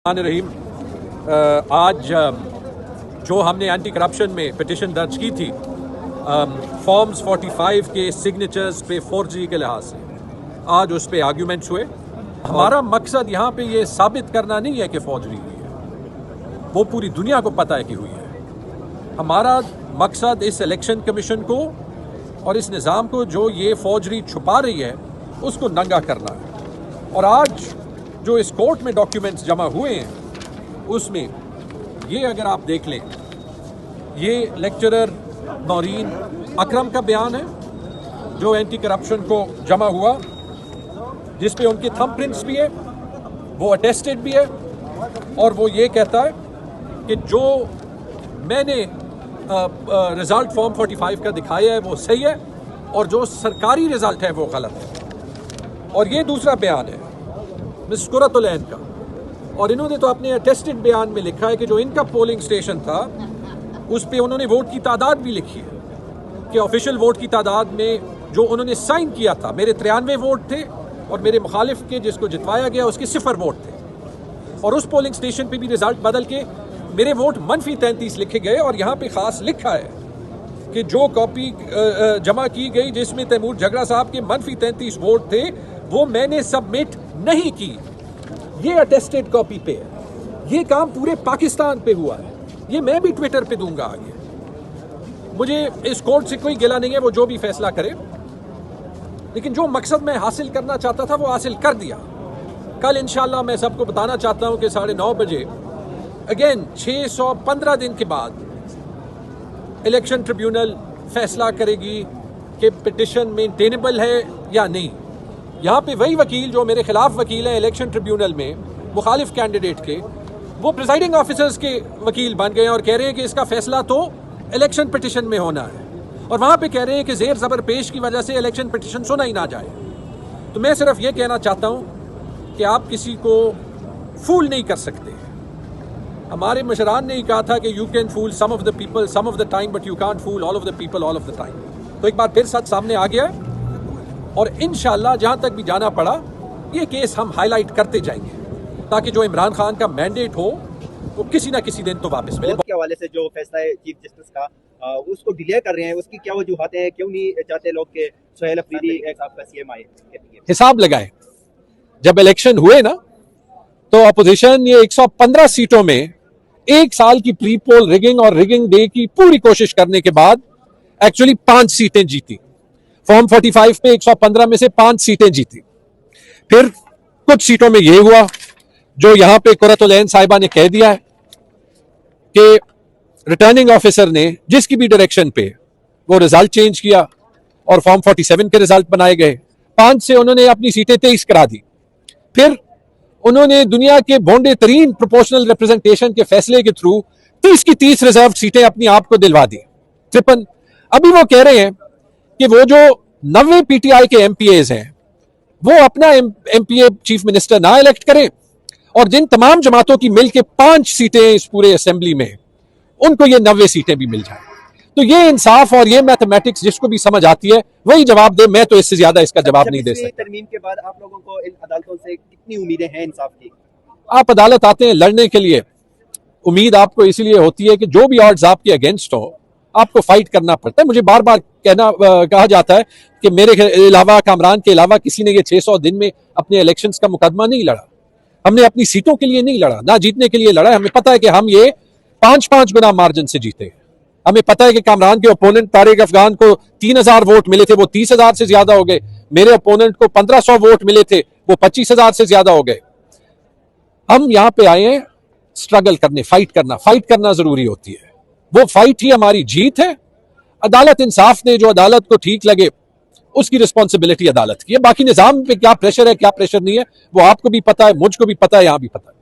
रहीम आज जो हमने एंटी करप्शन में पिटिशन दर्ज की थी फॉर्म्स 45 के सिग्नेचर्स पे फोर्जरी के लिहाज से आज उस पे आर्ग्यूमेंट्स हुए। हमारा मकसद यहाँ पे ये साबित करना नहीं है कि फौजरी हुई है, वो पूरी दुनिया को पता है कि हुई है। हमारा मकसद इस इलेक्शन कमीशन को और इस निज़ाम को जो ये फौजरी छुपा रही है उसको नंगा करना है। और आज जो इस कोर्ट में डॉक्यूमेंट्स जमा हुए हैं उसमें ये अगर आप देख लें, ये लेक्चरर नौरीन अकरम का बयान है जो एंटी करप्शन को जमा हुआ, जिस पे उनके थंब प्रिंट्स भी है, वो अटेस्टेड भी है और वो ये कहता है कि जो मैंने रिजल्ट फॉर्म 45 का दिखाया है वो सही है और जो सरकारी रिजल्ट है वो गलत है। और ये दूसरा बयान है मिस कुरतुलैन का, और इन्होंने तो अपने अटेस्टेड बयान में लिखा है कि जो इनका पोलिंग स्टेशन था उस पे उन्होंने वोट की तादाद भी लिखी है कि ऑफिशियल वोट की तादाद में जो उन्होंने साइन किया था मेरे 93 वोट थे और मेरे मुखालिफ के जिसको जितवाया गया उसके 0 वोट थे। और उस पोलिंग स्टेशन पे भी रिजल्ट बदल के मेरे वोट -33 लिखे गए और यहाँ पे खास लिखा है कि जो कॉपी जमा की गई जिसमें तैमूर झगड़ा साहब के -33 वोट थे वो मैंने सबमिट नहीं की। ये अटेस्टेड कॉपी पे है। ये काम पूरे पाकिस्तान पे हुआ है। ये मैं भी ट्विटर पे दूंगा आगे। मुझे इस कोर्ट से कोई गिला नहीं है, वो जो भी फैसला करे, लेकिन जो मकसद मैं हासिल करना चाहता था वो हासिल कर दिया। कल इंशाल्लाह मैं सबको बताना चाहता हूं कि 9:30 बजे अगेन 615 दिन के बाद इलेक्शन ट्रिब्यूनल फैसला करेगी कि पिटिशन मेंटेनेबल है या नहीं। यहाँ पे वही वकील जो मेरे खिलाफ वकील है इलेक्शन ट्रिब्यूनल में मुखालिफ कैंडिडेट के, वो प्रिजाइडिंग ऑफिसर्स के वकील बन गए और कह रहे हैं कि इसका फैसला तो इलेक्शन पिटिशन में होना है, और वहाँ पे कह रहे हैं कि ज़ेर ज़बर पेश की वजह से इलेक्शन पिटिशन सुना ही ना जाए। तो मैं सिर्फ ये कहना चाहता हूँ कि आप किसी को फूल नहीं कर सकते। हमारे मशरान ने ही कहा था कि you can fool some of the people some of the time but you can't fool all of the people all of the time. तो एक बार फिर सच सामने आ गया है और इंशाल्लाह जहां तक भी जाना पड़ा ये केस हम हाईलाइट करते जाएंगे ताकि जो इमरान खान का मैंडेट हो वो किसी ना किसी दिन तो वापस मिले। के हवाले से जो फैसला है चीफ जस्टिस का उसको डिले कर रहे हैं, उसकी क्या वजूहत है? क्यों नहीं चाहते लोग के सुहेल अफरीदी आपका सीएम आए? हिसाब लगाए, जब इलेक्शन हुए ना तो अपोजिशन ये 115 सीटों में 1 साल की प्री पोल रिगिंग और रिगिंग डे की पूरी कोशिश करने के बाद एक्चुअली 5 सीटें जीती। फॉर्म 45 पे 115 में से 5 सीटें जीती। फिर कुछ सीटों में यह हुआ जो यहां पे कुरतुलैन साहिबा ने कह दिया है कि रिटर्निंग ऑफिसर ने जिसकी भी डायरेक्शन पे वो रिजल्ट चेंज किया और फॉर्म 47 के रिजल्ट बनाए गए। 5 से उन्होंने अपनी सीटें 23 करा दी। फिर उन्होंने दुनिया के भोंडे तरीन प्रोपोर्शनल रिप्रेजेंटेशन के फैसले के थ्रू 30 की 30 रिजर्व सीटें अपनी आप को दिलवा दी 53। अभी वो कह रहे हैं कि वो जो 90 पीटीआई के एमपीएज हैं वो अपना एमपीए चीफ मिनिस्टर ना इलेक्ट करें और जिन तमाम जमातों की मिलके 5 सीटें इस पूरे असेंबली में उनको ये 90 सीटें भी मिल जाए। तो ये इंसाफ और ये मैथमेटिक्स जिसको भी समझ आती है वही जवाब दे। मैं तो इससे ज्यादा इसका जवाब नहीं दे सकता। तरमीम के बाद आप लोगों को इन अदालतों से कितनी उम्मीदें हैं इंसाफ की? आप अदालत आते हैं लड़ने के लिए, उम्मीद आपको इसलिए होती है कि जो भी ऑड्स आपके अगेंस्ट हो आपको फाइट करना पड़ता है। मुझे बार बार कहा जाता है कि मेरे अलावा, कामरान के अलावा किसी ने ये 600 दिन में अपने इलेक्शंस का मुकदमा नहीं लड़ा। हमने अपनी सीटों के लिए नहीं लड़ा, ना जीतने के लिए लड़ा। हमें पता है कि हम ये 5-5 गुना मार्जिन से जीते। हमें पता है कि कामरान के ओपोनेंट तारिक अफगान को 3000 वोट मिले थे, वो 30,000 से ज्यादा हो गए। मेरे ओपोनेंट को 1500 वोट मिले थे, वो 25,000 से ज्यादा हो गए। हम यहां पे आए हैं स्ट्रगल करने, फाइट करना जरूरी होती है। वो फाइट ही हमारी जीत है। अदालत इंसाफ ने जो अदालत को ठीक लगे उसकी रिस्पॉन्सिबिलिटी अदालत की है। बाकी निजाम पे क्या प्रेशर है क्या प्रेशर नहीं है वो आपको भी पता है, मुझको भी पता है, यहां भी पता है।